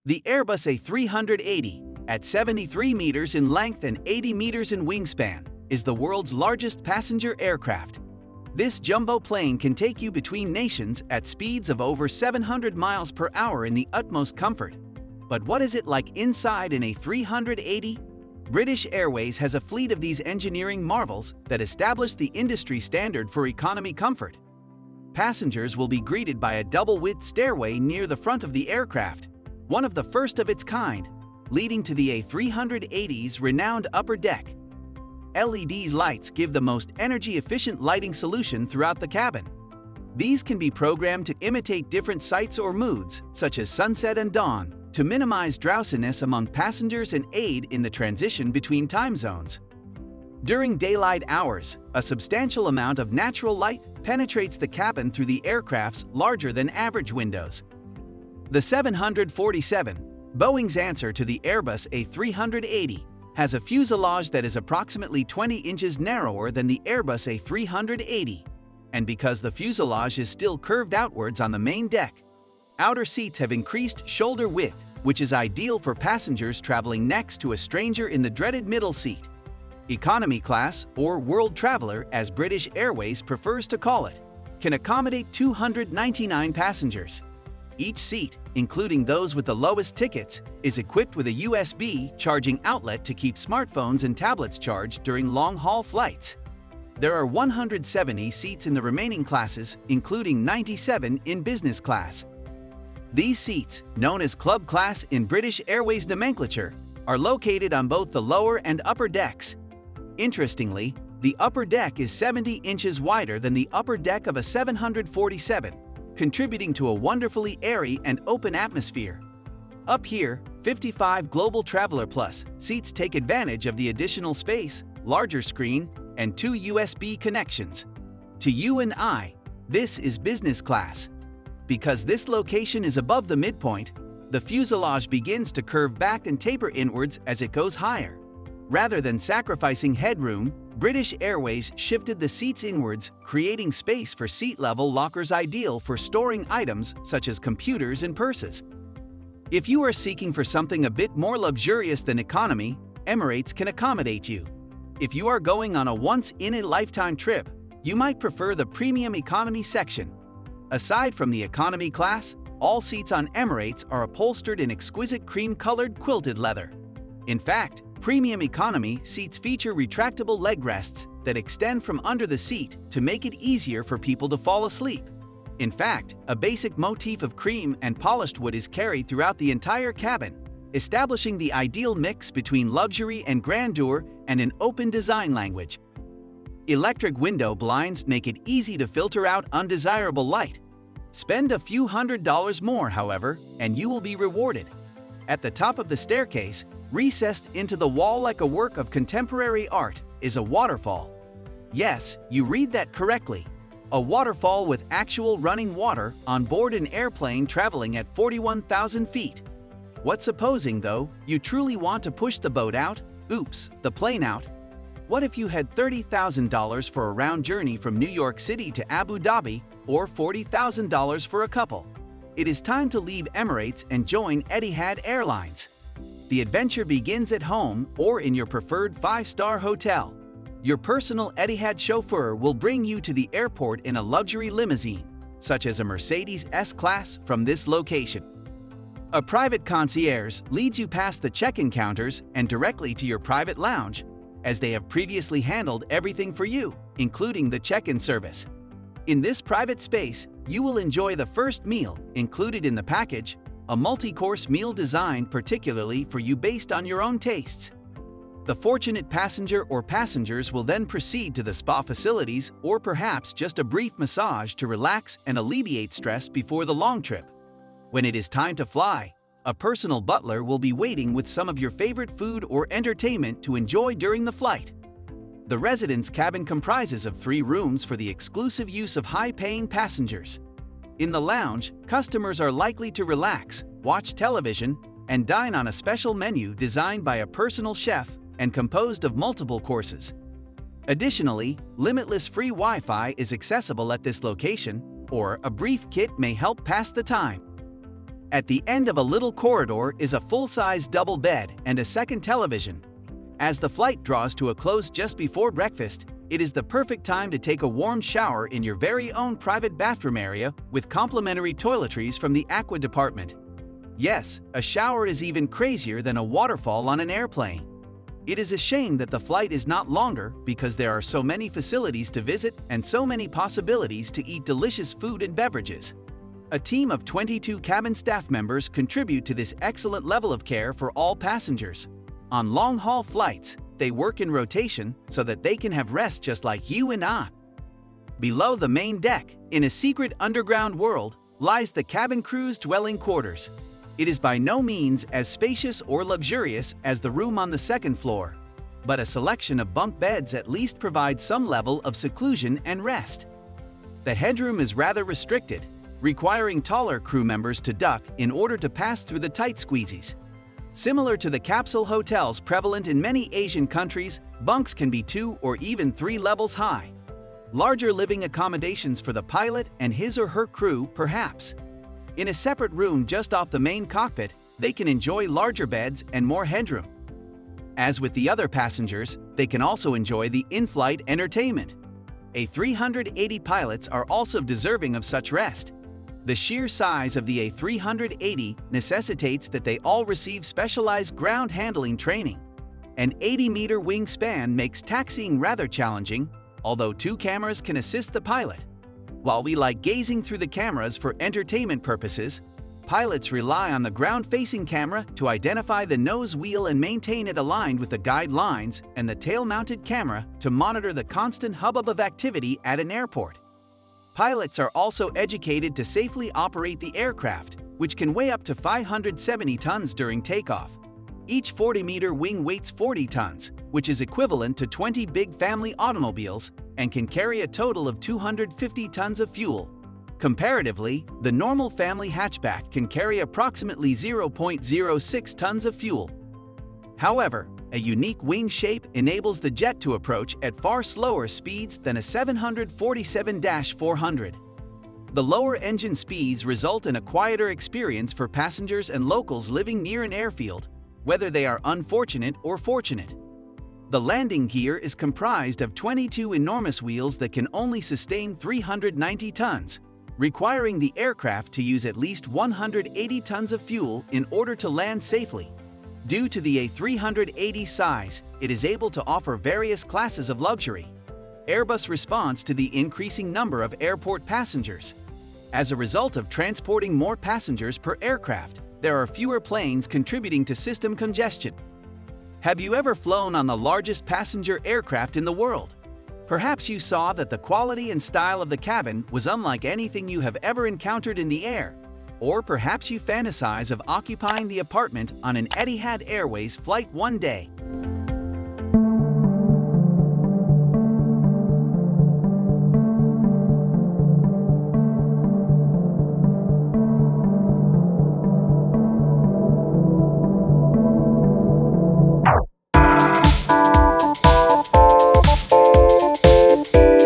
The Airbus A380, at 73 meters in length and 80 meters in wingspan, is the world's largest passenger aircraft. This jumbo plane can take you between nations at speeds of over 700 miles per hour in the utmost comfort. But what is it like inside an A380? British Airways has a fleet of these engineering marvels that established the industry standard for economy comfort. Passengers will be greeted by a double-width stairway near the front of the aircraft, one of the first of its kind, leading to the A380's renowned upper deck. LED lights give the most energy-efficient lighting solution throughout the cabin. These can be programmed to imitate different sights or moods, such as sunset and dawn, to minimize drowsiness among passengers and aid in the transition between time zones. During daylight hours, a substantial amount of natural light penetrates the cabin through the aircraft's larger-than-average windows. The 747, Boeing's answer to the Airbus A380, has a fuselage that is approximately 20 inches narrower than the Airbus A380. And because the fuselage is still curved outwards on the main deck, outer seats have increased shoulder width, which is ideal for passengers traveling next to a stranger in the dreaded middle seat. Economy class, or World Traveler as British Airways prefers to call it, can accommodate 299 passengers. Each seat, including those with the lowest tickets, is equipped with a USB charging outlet to keep smartphones and tablets charged during long-haul flights. There are 170 seats in the remaining classes, including 97 in business class. These seats, known as Club Class in British Airways nomenclature, are located on both the lower and upper decks. Interestingly, the upper deck is 70 inches wider than the upper deck of a 747, contributing to a wonderfully airy and open atmosphere. Up here, 55 Global Traveler Plus seats take advantage of the additional space, larger screen, and 2 USB connections. To you and I, this is business class. Because this location is above the midpoint, the fuselage begins to curve back and taper inwards as it goes higher. Rather than sacrificing headroom, British Airways shifted the seats inwards, creating space for seat-level lockers ideal for storing items such as computers and purses. If you are seeking for something a bit more luxurious than economy, Emirates can accommodate you. If you are going on a once-in-a-lifetime trip, you might prefer the premium economy section. Aside from the economy class, all seats on Emirates are upholstered in exquisite cream-colored quilted leather. In fact, premium economy seats feature retractable leg rests that extend from under the seat to make it easier for people to fall asleep. In fact, a basic motif of cream and polished wood is carried throughout the entire cabin, establishing the ideal mix between luxury and grandeur and an open design language. Electric window blinds make it easy to filter out undesirable light. Spend a few $100s more, however, and you will be rewarded. At the top of the staircase, recessed into the wall like a work of contemporary art, is a waterfall. Yes, you read that correctly. A waterfall with actual running water on board an airplane traveling at 41,000 feet. What supposing, though, you truly want to push the boat out? Oops, the plane out. What if you had $30,000 for a round journey from New York City to Abu Dhabi, or $40,000 for a couple? It is time to leave Emirates and join Etihad Airlines. The adventure begins at home or in your preferred 5-star hotel. Your personal Etihad chauffeur will bring you to the airport in a luxury limousine, such as a Mercedes S-Class from this location. A private concierge leads you past the check-in counters and directly to your private lounge, as they have previously handled everything for you, including the check-in service. In this private space, you will enjoy the first meal included in the package, a multi-course meal designed particularly for you based on your own tastes. The fortunate passenger or passengers will then proceed to the spa facilities or perhaps just a brief massage to relax and alleviate stress before the long trip. When it is time to fly, a personal butler will be waiting with some of your favorite food or entertainment to enjoy during the flight. The residence cabin comprises of 3 rooms for the exclusive use of high-paying passengers. In the lounge, customers are likely to relax, watch television, and dine on a special menu designed by a personal chef and composed of multiple courses. Additionally, limitless free Wi-Fi is accessible at this location, or a brief kit may help pass the time. At the end of a little corridor is a full-size double bed and a second television. As the flight draws to a close just before breakfast, it is the perfect time to take a warm shower in your very own private bathroom area with complimentary toiletries from the Aqua department. Yes, a shower is even crazier than a waterfall on an airplane. It is a shame that the flight is not longer because there are so many facilities to visit and so many possibilities to eat delicious food and beverages. A team of 22 cabin staff members contribute to this excellent level of care for all passengers. On long-haul flights, they work in rotation so that they can have rest just like you and I. Below the main deck, in a secret underground world, lies the cabin crew's dwelling quarters. It is by no means as spacious or luxurious as the room on the second floor, but a selection of bunk beds at least provides some level of seclusion and rest. The headroom is rather restricted, requiring taller crew members to duck in order to pass through the tight squeezies. Similar to the capsule hotels prevalent in many Asian countries, bunks can be 2 or even 3 levels high. Larger living accommodations for the pilot and his or her crew, perhaps. In a separate room just off the main cockpit, they can enjoy larger beds and more headroom. As with the other passengers, they can also enjoy the in-flight entertainment. A380 pilots are also deserving of such rest. The sheer size of the A380 necessitates that they all receive specialized ground handling training. An 80-meter wingspan makes taxiing rather challenging, although 2 cameras can assist the pilot. While we like gazing through the cameras for entertainment purposes, pilots rely on the ground-facing camera to identify the nose wheel and maintain it aligned with the guide lines, and the tail-mounted camera to monitor the constant hubbub of activity at an airport. Pilots are also educated to safely operate the aircraft, which can weigh up to 570 tons during takeoff. Each 40-meter wing weighs 40 tons, which is equivalent to 20 big family automobiles, and can carry a total of 250 tons of fuel. Comparatively, the normal family hatchback can carry approximately 0.06 tons of fuel. However, a unique wing shape enables the jet to approach at far slower speeds than a 747-400. The lower engine speeds result in a quieter experience for passengers and locals living near an airfield, whether they are unfortunate or fortunate. The landing gear is comprised of 22 enormous wheels that can only sustain 390 tons, requiring the aircraft to use at least 180 tons of fuel in order to land safely. Due to the A380 size, it is able to offer various classes of luxury. Airbus responds to the increasing number of airport passengers. As a result of transporting more passengers per aircraft, there are fewer planes contributing to system congestion. Have you ever flown on the largest passenger aircraft in the world? Perhaps you saw that the quality and style of the cabin was unlike anything you have ever encountered in the air. Or perhaps you fantasize of occupying the apartment on an Etihad Airways flight one day.